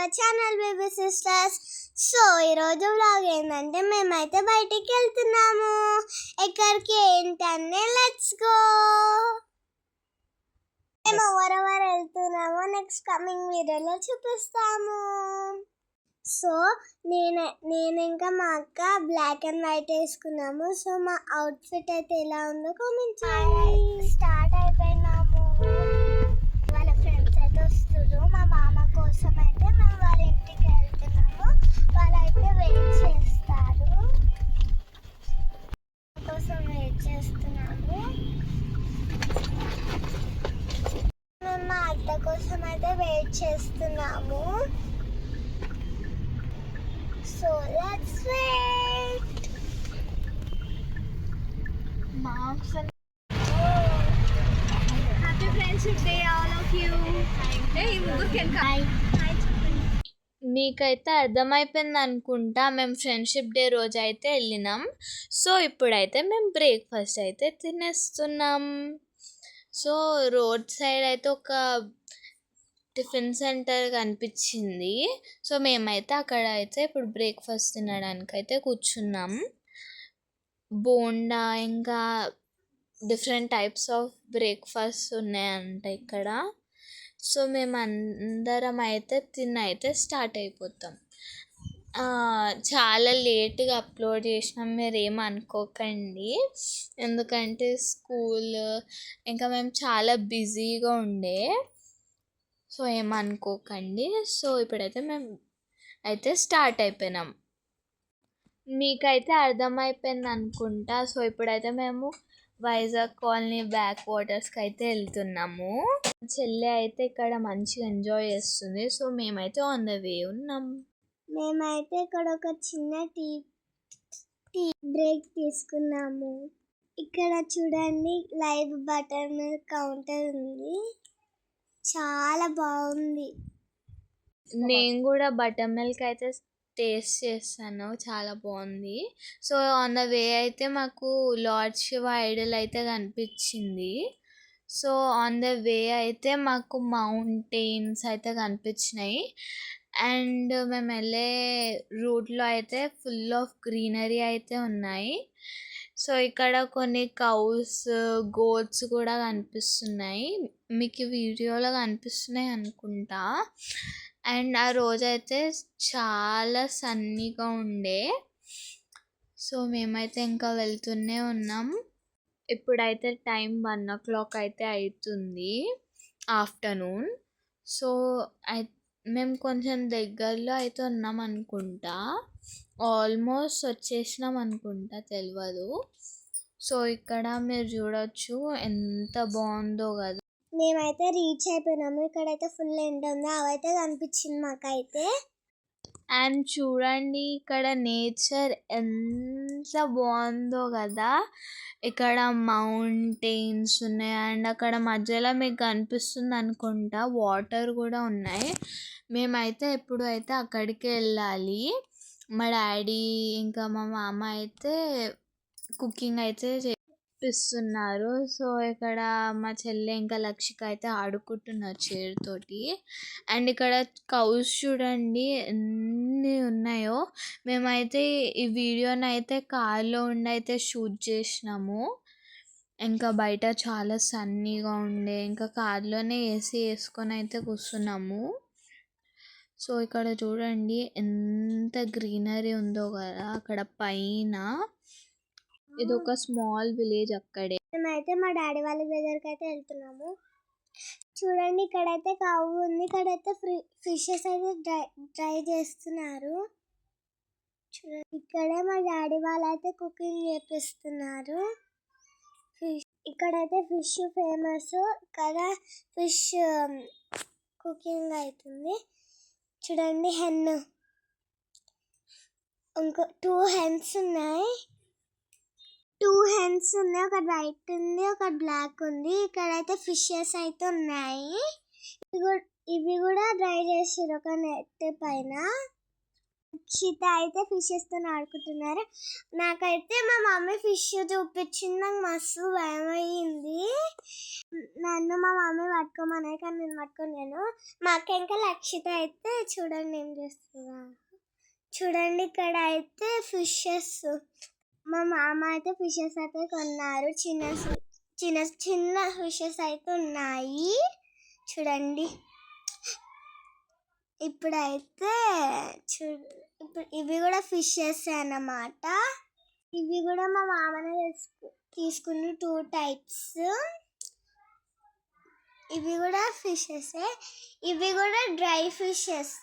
Our channel baby sisters. So ఈరోజు vlog ఏంటంటే మేమైతే బయటికి వెళ్తున్నాము. ఎక్కడికి ఏంటంటే లెట్స్ గో. మేము ఎవరెవరు వెళ్తున్నామో నెక్స్ట్ కమింగ్ వీడియోలో చూపిస్తాము. సో నేను ఇంకా మా అక్క బ్లాక్ అండ్ వైట్ వేసుకున్నాము. సో మా అవుట్ఫిట్ అయితే ఎలా ఉందో కామెంట్ చేయండి. స్టార్ట్ అయిపోయినాము. వాళ్ళ ఫ్రెండ్స్ అయితే వస్తున్నారు. మా మామ కోసం అయితే మేము వాళ్ళ ఇంటికి వెళ్తున్నాము. వాళ్ళైతే వెయిట్ చేస్తారు. కోసం వెయిట్ చేస్తున్నాము. మేము మా అత్త కోసం అయితే వెయిట్ చేస్తున్నాము. So let's wait. Moms and happy friendship day all of you. Hey, Mugur can come. మీకైతే అర్థమైపోయింది అనుకుంటా. మేము ఫ్రెండ్షిప్ డే రోజు అయితే వెళ్ళినాం. సో ఇప్పుడైతే మేము బ్రేక్ఫాస్ట్ అయితే తినేస్తున్నాం. సో రోడ్ సైడ్ అయితే ఒక టిఫిన్ సెంటర్ కనిపించింది. సో మేమైతే అక్కడ అయితే ఇప్పుడు బ్రేక్ఫాస్ట్ తినడానికి అయితే కూర్చున్నాం. బోండా ఇంకా డిఫరెంట్ టైప్స్ ఆఫ్ బ్రేక్ఫాస్ట్ ఉన్నాయంట ఇక్కడ. సో మేము అందరం అయితే అయితే స్టార్ట్ అయిపోతాం. చాలా లేట్గా అప్లోడ్ చేసినాం, మీరు ఏమనుకోకండి. ఎందుకంటే స్కూల్ ఇంకా మేము చాలా బిజీగా ఉండే. సో ఏమనుకోకండి. సో ఇప్పుడైతే మేము అయితే స్టార్ట్ అయిపోయినాం. మీకైతే అర్థమైపోయింది అనుకుంటా. సో ఇప్పుడైతే మేము వైజాగ్ కాలనీ బ్యాక్ వాటర్స్కి అయితే వెళ్తున్నాము. చెల్లె అయితే ఇక్కడ మంచిగా ఎంజాయ్ చేస్తుంది. సో మేమైతే ఆన్ ద వే ఉన్నాం. మేమైతే ఇక్కడ ఒక చిన్న టీ బ్రేక్ తీసుకున్నాము. ఇక్కడ చూడండి లైవ్ బటర్ మిల్క్ కౌంటర్ ఉంది. చాలా బాగుంది. నేను కూడా బటర్ మిల్క్ అయితే టేస్ట్ చేస్తాను, చాలా బాగుంది. సో ఆన్ ద వే అయితే మాకు లార్డ్ శివ ఐడల్ అయితే కనిపించింది. సో ఆన్ ద వే అయితే మాకు మౌంటైన్స్ అయితే కనిపించినాయి. అండ్ మేము వెళ్ళే రూట్లో అయితే ఫుల్ ఆఫ్ గ్రీనరీ అయితే ఉన్నాయి. సో ఇక్కడ కొన్ని కౌస్, గోట్స్ కూడా కనిపిస్తున్నాయి. మీకు వీడియోలో కనిపిస్తున్నాయి అనుకుంటా. అండ్ ఆ రోజైతే చాలా సన్నీగా ఉండే. సో మేమైతే ఇంకా వెళ్తూనే ఉన్నాం. ఇప్పుడైతే టైం 1 o'clock అయితే అవుతుంది ఆఫ్టర్నూన్. సో మేము కొంచెం దగ్గరలో అయితే ఉన్నాం అనుకుంటా. ఆల్మోస్ట్ వచ్చేసినాం అనుకుంటా, తెలియదు. సో ఇక్కడ మీరు చూడొచ్చు ఎంత బాగుందో కదా. మేమైతే రీచ్ అయిపోయినాము. ఇక్కడైతే ఫుల్ ఎండ ఉంది, అవైతే కనిపించింది మాకైతే. అండ్ చూడండి ఇక్కడ నేచర్ ఎంత బాగుందో కదా. ఇక్కడ మౌంటైన్స్ ఉన్నాయి అండ్ అక్కడ మధ్యలో మీకు కనిపిస్తుంది అనుకుంటా వాటర్ కూడా ఉన్నాయి. మేమైతే ఎప్పుడు అయితే అక్కడికి వెళ్ళాలి. మా డాడీ ఇంకా మా మామ అయితే కుకింగ్ అయితే చేపిస్తున్నారు. సో ఇక్కడ మా చెల్లె ఇంకా లక్షిక అయితే ఆడుకుంటున్నారు చైర్ తోటి. అండ్ ఇక్కడ కౌస్ చూడండి ఎన్ని ఉన్నాయో. మేమైతే ఈ వీడియోని అయితే కార్లో ఉండి అయితే షూట్ చేసినాము. ఇంకా బయట చాలా సన్నీగా ఉండే, ఇంకా కార్లోనే ఏసీ వేసుకొని అయితే కూర్చున్నాము. సో ఇక్కడ చూడండి ఎంత గ్రీనరీ ఉందో కదా అక్కడ పైన. ఇది ఒక స్మాల్ విలేజ్ అక్కడే. మేమైతే మా డాడీ వాళ్ళ దగ్గరికి అయితే వెళ్తున్నాము. చూడండి ఇక్కడైతే కవ్వు ఉంది. ఇక్కడైతే ఫిషెస్ అయితే డ్రై చేస్తున్నారు. చూడండి ఇక్కడే మా డాడీ వాళ్ళు అయితే కుకింగ్ చేపిస్తున్నారు. ఇక్కడైతే ఫిష్ ఫేమస్. ఇక్కడ ఫిష్ కుకింగ్ అవుతుంది. చూడండి హెన్, ఇంకో 2 హెన్స్ ఉన్నాయి. ఒకటి వైట్ ఉంది, ఒకటి బ్లాక్ ఉంది. ఇక్కడైతే ఫిషెస్ అయితే ఉన్నాయి. ఇవి కూడా డ్రై చేసారు ఒక నెట్ పైన. అక్షిత అయితే ఫిషెస్తో ఆడుకుంటున్నారు. నాకైతే మా మమ్మీ ఫిష్ చూపించింది, నాకు మస్తు భయం అయ్యింది. నన్ను మా మమ్మీ పట్టుకోమన్నాయి కానీ నేను పట్టుకోలేను. మా అక్క ఇంకా అక్షిత అయితే చూడండి ఏం చేస్తున్నా. చూడండి ఇక్కడ అయితే ఫిషెస్, మా మామ అయితే ఫిషెస్ అయితే కొన్నారు. చిన్న చిన్న చిన్న ఫిషెస్ అయితే ఉన్నాయి చూడండి. ఇప్పుడైతే ఇప్పుడు ఇవి కూడా ఫిషెస్ అన్నమాట. ఇవి కూడా మా మామనే తీసుకున్న 2 టైప్స్. ఇవి కూడా ఫిషెస్, ఇవి కూడా డ్రై ఫిషెస్.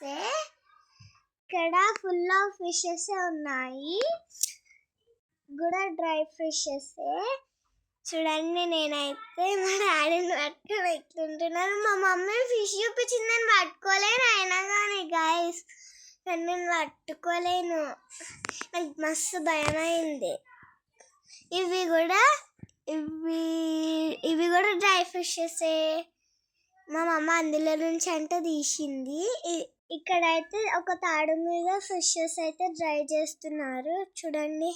ఇక్కడ ఫుల్ ఆఫ్ ఫిషెస్ ఉన్నాయి, కూడా డ్రై ఫిషెస్. చూడండి నేనైతే మా డాడీని పట్టుకొని ఎట్లుంటున్నాను. మా మమ్మీ ఫిష్ చూపించిందని పట్టుకోలేను, అయినా కానీ గాయస్ కానీ నేను పట్టుకోలేను, నాకు మస్తు భయం అయింది. ఇవి కూడా డ్రై ఫిషెసే. మా మమ్మ అందులో నుంచి అంటే తీసింది. ఇక్కడైతే ఒక తాడు మీద ఫిషెస్ అయితే డ్రై చేస్తున్నారు. చూడండి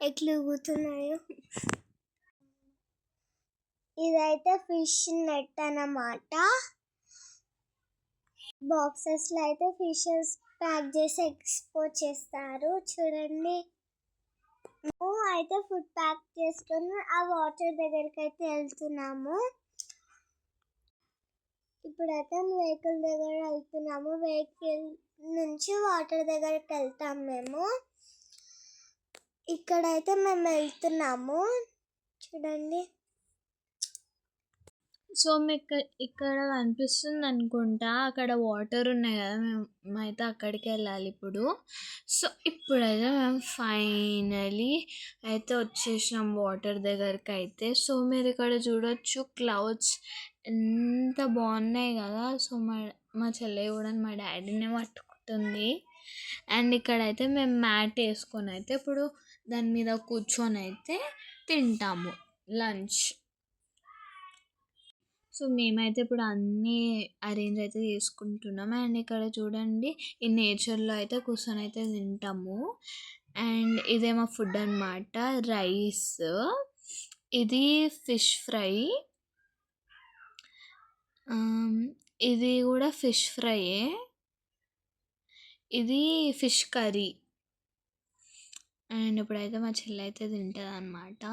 ఎట్లు ఊగుతున్నాయో. ఇదైతే ఫిష్ నెట్ అన్నమాట. బాక్సెస్లో అయితే ఫిషెస్ ప్యాక్ చేసి ఎక్స్పోర్ట్ చేస్తారు. చూడండి అయితే ఫుడ్ ప్యాక్ చేసుకొని ఆ వాటర్ దగ్గరికి అయితే వెళ్తున్నాము. ఇప్పుడైతే వెహికల్ దగ్గర వెళ్తున్నాము. వెహికల్ నుంచి వాటర్ దగ్గరికి వెళ్తాం మేము. ఇక్కడైతే మేము వెళ్తున్నాము చూడండి. సో మీకు ఇక్కడ కనిపిస్తుంది అనుకుంటా, అక్కడ వాటర్ ఉన్నాయి కదా, మేమైతే అక్కడికి వెళ్ళాలి ఇప్పుడు. సో ఇప్పుడైతే మేము ఫైనలీ అయితే వచ్చేసినాం వాటర్ దగ్గరికి అయితే. సో మీరు ఇక్కడ చూడొచ్చు క్లౌడ్స్ ఎంత బాగున్నాయి కదా. సో మా చెల్లె కూడా మా డాడీనే పట్టుకుంటుంది. అండ్ ఇక్కడైతే మేము మ్యాట్ వేసుకొని అయితే ఇప్పుడు దాని మీద కూర్చొని అయితే తింటాము లంచ్. సో మేమైతే ఇప్పుడు అన్నీ అరేంజ్ అయితే చేసుకుంటున్నాం. అండ్ ఇక్కడ చూడండి ఈ నేచర్లో అయితే కూర్చొని అయితే తింటాము. అండ్ ఇదేమో ఫుడ్ అన్నమాట, రైస్, ఇది ఫిష్ ఫ్రై, ఇది కూడా ఫిష్ ఫ్రైయే, ఇది ఫిష్ కర్రీ. అండ్ ఇప్పుడైతే మా చెల్లి అయితే తింటుంది అన్నమాట.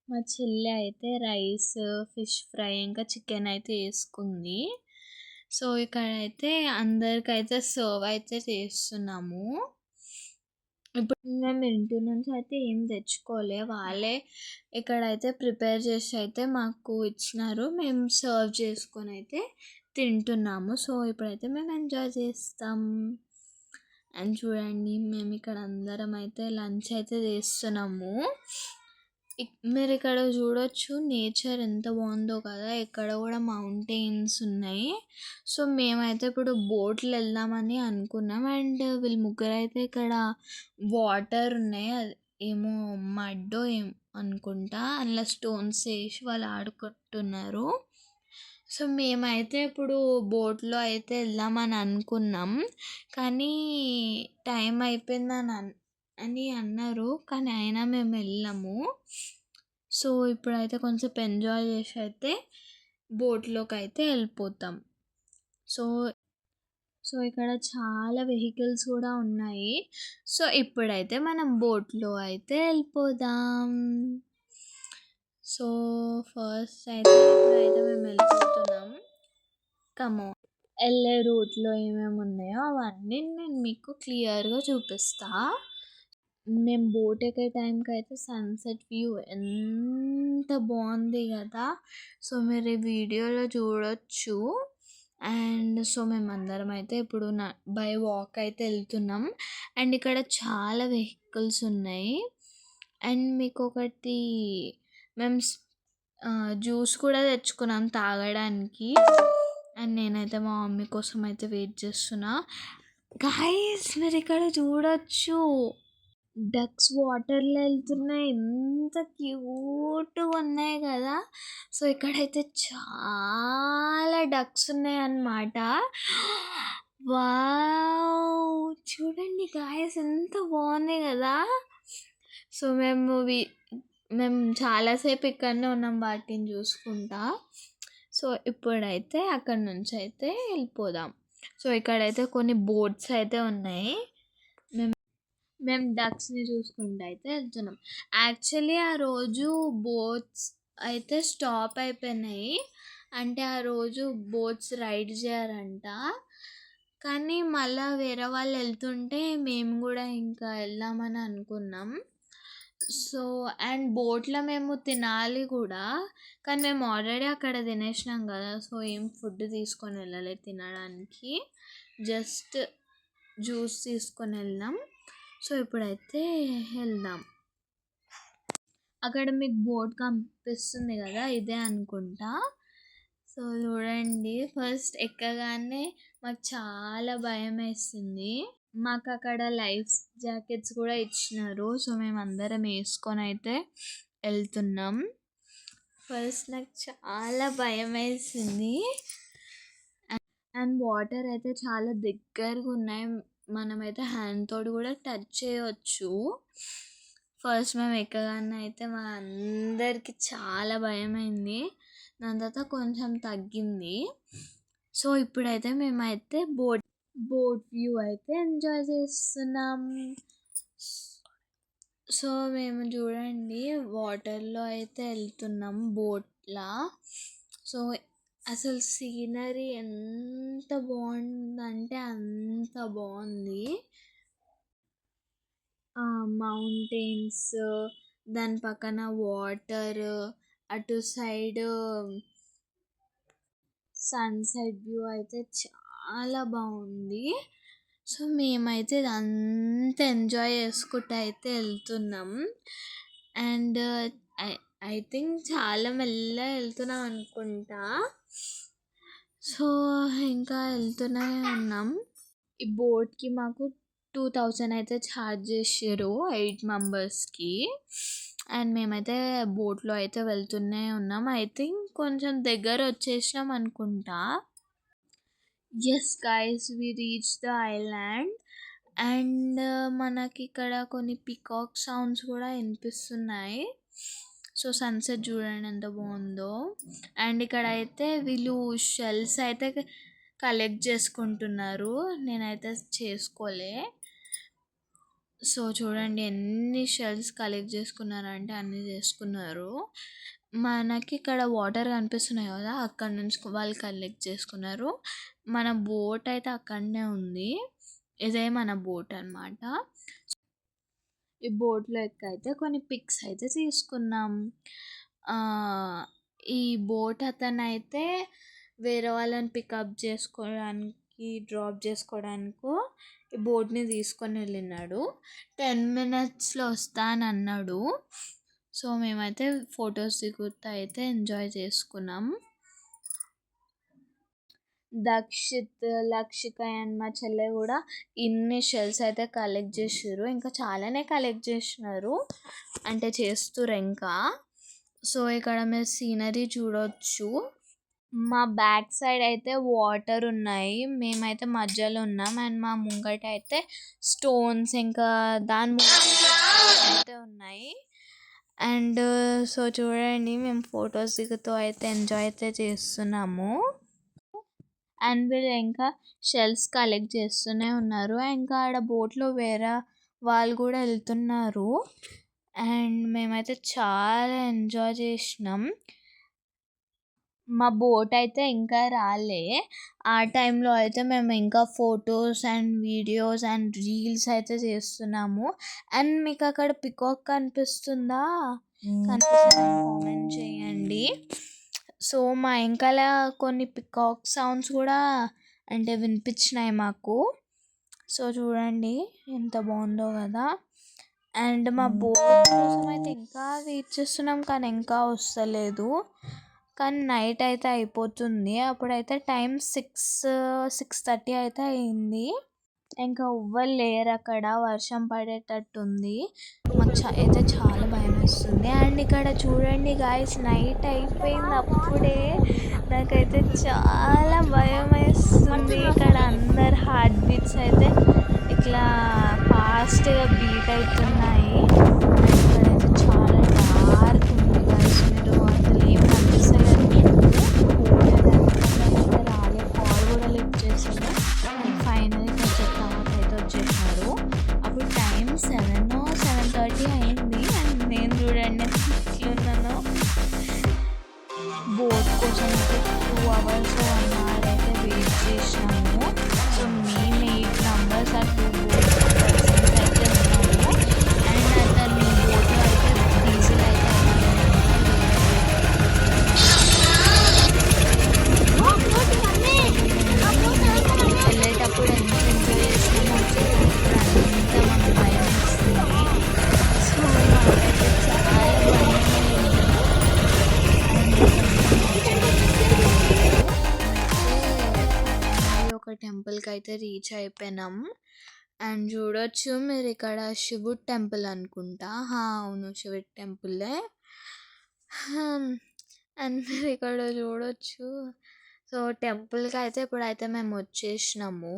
మా చెల్లి అయితే రైస్, ఫిష్ ఫ్రై ఇంకా చికెన్ అయితే వేసుకుంది. సో ఇక్కడైతే అందరికైతే సర్వ్ అయితే చేస్తున్నాము. ఇప్పుడు మేము ఇంటి నుంచి అయితే ఏం తెచ్చుకోలే, వాళ్ళే ఇక్కడైతే ప్రిపేర్ చేసి అయితే మాకు ఇచ్చినారు. మేము సర్వ్ చేసుకొని అయితే తింటున్నాము. సో ఇప్పుడైతే మేము ఎంజాయ్ చేస్తాం. అండ్ చూడండి మేము ఇక్కడ అందరం అయితే లంచ్ అయితే చేస్తున్నాము. మీరు ఇక్కడ చూడొచ్చు నేచర్ ఎంత బాగుందో కదా. ఇక్కడ కూడా మౌంటైన్స్ ఉన్నాయి. సో మేమైతే ఇప్పుడు బోట్లో వెళ్దామని అనుకున్నాం. అండ్ వీళ్ళు ముగ్గురు అయితే ఇక్కడ వాటర్ ఉన్నాయి, అది ఏమో మడ్డో ఏం అనుకుంటా, అందులో స్టోన్స్ వేసి వాళ్ళు ఆడుకుంటున్నారు. సో మేమైతే ఇప్పుడు బోట్లో అయితే వెళ్దామని అనుకున్నాం, కానీ టైం అయిపోయిందని అని అన్నారు, కానీ అయినా మేము వెళ్ళాము. సో ఇప్పుడైతే కొంచెం ఎంజాయ్ చేసి అయితే బోట్లోకి అయితే వెళ్ళిపోతాం. సో సో ఇక్కడ చాలా వెహికల్స్ కూడా ఉన్నాయి. సో ఇప్పుడైతే మనం బోట్లో అయితే వెళ్ళిపోదాం. సో ఫస్ట్ అయితే ఇప్పుడైతే మేము వెళ్ళిపోతున్నాం. కమో వెళ్ళే రూట్లో ఏమేమి ఉన్నాయో అవన్నీ నేను మీకు క్లియర్గా చూపిస్తా. మేము బోట్ ఎక్కే టైంకి అయితే సన్సెట్ వ్యూ ఎంత బాగుంది కదా. సో మీరు ఈ వీడియోలో చూడొచ్చు. అండ్ సో మేమందరం అయితే ఇప్పుడు బై వాక్ అయితే వెళ్తున్నాం. అండ్ ఇక్కడ చాలా వెహికల్స్ ఉన్నాయి. అండ్ మీకు ఒకటి మేము జ్యూస్ కూడా తెచ్చుకున్నాం తాగడానికి. అండ్ నేనైతే మా మమ్మీ కోసం అయితే వెయిట్ చేస్తున్నా. గైస్ మీరు ఇక్కడ చూడొచ్చు డక్స్ వాటర్లో వెళ్తున్నాయి, ఎంత క్యూట్గా ఉన్నాయి కదా. సో ఇక్కడైతే చాలా డక్స్ ఉన్నాయి అన్నమాట. వావ్! చూడండి గాయ్స్ ఎంత బాగున్నాయి కదా! సో మేము చాలా సేపు ఇక్కడనే ఉన్నాం వాటిని చూసుకుంటా. సో ఇప్పుడైతే అక్కడి నుంచి అయితే వెళ్ళిపోదాం. సో ఇక్కడైతే కొన్ని బోట్స్ అయితే ఉన్నాయి. మేము డక్స్ని చూసుకుంటూ అయితే వెళ్తున్నాం. యాక్చువల్లీ ఆ రోజు బోట్స్ అయితే స్టాప్ అయిపోయినాయి. అంటే ఆ రోజు బోట్స్ రైడ్ చేయారంట. కానీ మళ్ళీ వేరే వాళ్ళు వెళ్తుంటే మేము కూడా ఇంకా వెళ్దామని అనుకున్నాం. సో అండ్ బోట్లో మేము తినాలి కూడా, కానీ మేము ఆల్రెడీ అక్కడ తినేసినాం కదా. సో ఏం ఫుడ్ తీసుకొని వెళ్ళలేదు తినడానికి, జస్ట్ జ్యూస్ తీసుకొని వెళ్ళాం. సో ఇప్పుడైతే వెళ్దాం. అక్కడ మీకు బోట్ కనిపిస్తుంది కదా, ఇదే అనుకుంటా. సో చూడండి, ఫస్ట్ ఎక్కగానే మాకు చాలా భయం వేస్తుంది. మాకు అక్కడ లైఫ్ జాకెట్స్ కూడా ఇచ్చినారు. సో మేము అందరం వేసుకొని అయితే వెళ్తున్నాం. ఫస్ట్ నాకు చాలా భయం వేసింది. అండ్ వాటర్ అయితే చాలా దగ్గరగా ఉన్నాయి. మనమైతే హ్యాండ్ తోటి కూడా టచ్ చేయవచ్చు. ఫస్ట్ మేము ఎక్కగానే అయితే మా అందరికి చాలా భయమైంది. దాని తర్వాత కొంచెం తగ్గింది. సో ఇప్పుడైతే మేమైతే బోట్ వ్యూ అయితే ఎంజాయ్ చేస్తున్నాం. సో మేము చూడండి వాటర్లో అయితే వెళ్తున్నాం బోట్లా. సో అసలు సీనరీ ఎంత బాగుందంటే అంత బాగుంది. మౌంటైన్స్, దాని పక్కన వాటర్, అటు సైడ్ సన్సెట్ వ్యూ అయితే చాలా బాగుంది. సో మేమైతే ఇదంతా ఎంజాయ్ చేసుకుంటూ అయితే వెళ్తున్నాం. అండ్ ఐ థింక్ చాలా మెల్లగా వెళ్తున్నాం అనుకుంటా. సో ఇంకా వెళ్తూనే ఉన్నాం. ఈ బోట్కి మాకు 2000 అయితే ఛార్జ్ చేసారు 8 మెంబర్స్కి. అండ్ మేమైతే బోట్లో అయితే వెళ్తూనే ఉన్నాం. ఐ థింక్ కొంచెం దగ్గర వచ్చేసినాం అనుకుంటా. Yes guys, we reach the island. And మనకి ఇక్కడ కొన్ని పికాక్ సౌండ్స్ కూడా వినిపిస్తున్నాయి. సో సన్సెట్ చూడండి ఎంత బాగుందో. అండ్ ఇక్కడ అయితే వీళ్ళు షెల్స్ అయితే కలెక్ట్ చేసుకుంటున్నారు. నేనైతే చేసుకోలే. సో చూడండి ఎన్ని షెల్స్ కలెక్ట్ చేసుకున్నారంటే అన్నీ చేసుకున్నారు. మనకి ఇక్కడ వాటర్ కనిపిస్తున్నాయి కదా, అక్కడ నుంచి వాళ్ళు కలెక్ట్ చేసుకున్నారు. మన బోట్ అయితే అక్కడనే ఉంది. ఇదే మన బోట్ అన్నమాట. ఈ బోట్లో ఎక్కైతే కొన్ని పిక్స్ అయితే తీసుకున్నాం. ఈ బోట్ అతను అయితే వేరే వాళ్ళని పికప్ చేసుకోవడానికి, డ్రాప్ చేసుకోవడానికో ఈ బోట్ని తీసుకొని వెళ్ళినాడు. 10 minutesలో వస్తా అని అన్నాడు. సో మేమైతే ఫొటోస్ దిగుతూ అయితే ఎంజాయ్ చేసుకున్నాం. దక్షిత్, లక్షిక అండ్ మా చెల్లె కూడా ఇన్ని షెల్స్ అయితే కలెక్ట్ చేసారు. ఇంకా చాలానే కలెక్ట్ చేసినారు, అంటే చేస్తుర్రు ఇంకా. సో ఇక్కడ మీరు సీనరీ చూడవచ్చు. మా బ్యాక్ సైడ్ అయితే వాటర్ ఉన్నాయి, మేమైతే మధ్యలో ఉన్నాం. అండ్ మా ముంగట అయితే స్టోన్స్, ఇంకా దాని ముంగట అయితే ఉన్నాయి. అండ్ సో చూడండి, మేము ఫొటోస్ దిగుతూ అయితే ఎంజాయ్ అయితే చేస్తున్నాము. అండ్ వీళ్ళు ఇంకా షెల్స్ కలెక్ట్ చేస్తూనే ఉన్నారు. ఇంకా ఆడ బోట్లో వేరే వాళ్ళు కూడా వెళ్తున్నారు. అండ్ మేమైతే చాలా ఎంజాయ్ చేసినాం. మా బోట్ అయితే ఇంకా రాలే. ఆ టైంలో అయితే మేము ఇంకా photos and videos and reels అయితే చేస్తున్నాము. అండ్ మీకు అక్కడ పికాక్ కనిపిస్తుందా? కనిపిస్తుందా కామెంట్ చేయండి. సో మా వెనకాల కొన్ని పికాక్ సౌండ్స్ కూడా అంటే వినిపించినాయి మాకు. సో చూడండి ఎంత బాగుందో కదా. అండ్ మా బోట్ కోసం అయితే ఇంకా వెయిట్ చేస్తున్నాం, కానీ ఇంకా వస్తలేదు. కానీ నైట్ అయితే అయిపోతుంది. అప్పుడైతే టైం 6:30 అయితే అయింది. ఇంకా ఎవ్వరు లేరు అక్కడ, వర్షం పడేటట్టు ఉంది. మాకు అయితే చాలా భయం వేస్తుంది. వస్తుంది. అండ్ ఇక్కడ చూడండి గాయ్స్, నైట్ అయిపోయింది అప్పుడే. నాకైతే చాలా భయం వేస్తుంది. ఇక్కడ అందరు హార్ట్ బీట్స్ అయితే ఇట్లా ఫాస్ట్గా బీట్ అవుతున్నాయి. ఇక్కడైతే చాలా డార్క్ ఉంది గాయ్స్, మీరు అసలు ఏం కనిపిస్తలేదు అయితే రాలే. కాల్ కూడా లిఫ్ట్ చేసాడు. ఫైనల్ కొంచెం తర్వాత అయితే వచ్చేసినారు. అప్పుడు టైం 7:30 అయింది. అండ్ నేను చూడండి ఎట్లున్నాను. బోట్ కోసం అయితే 2 hours 1 hour అయితే వెయిట్ చేసినాము. సో మేము 8 numbers ఆ 2 boats పర్సన్స్ అయితే ఉన్నాము. అండ్ అతను బోట్లో అయితే డీజిల్ అయితే వెళ్ళేటప్పుడు ఎంత ఎంజాయ్ చేసినామో వచ్చేటప్పుడు అంతా మాకు భయం వేస్తుంది. సో నాకైతే చాలా భయం అయింది. ఒక టెంపుల్కి అయితే రీచ్ అయిపోయినాం. అండ్ చూడొచ్చు మీరు ఇక్కడ శివుడు టెంపుల్ అనుకుంటా. అవును, శివుడు టెంపులే. అండ్ మీరు ఇక్కడ చూడొచ్చు. సో టెంపుల్కి అయితే ఇప్పుడైతే మేము వచ్చేసినాము.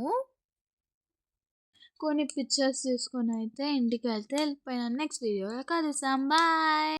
కొన్ని పిక్చర్స్ తీసుకొని అయితే ఇంటికి వెళ్తే వెళ్ళిపోయినాను. నెక్స్ట్ వీడియోలో కలుద్దాం. బాయ్.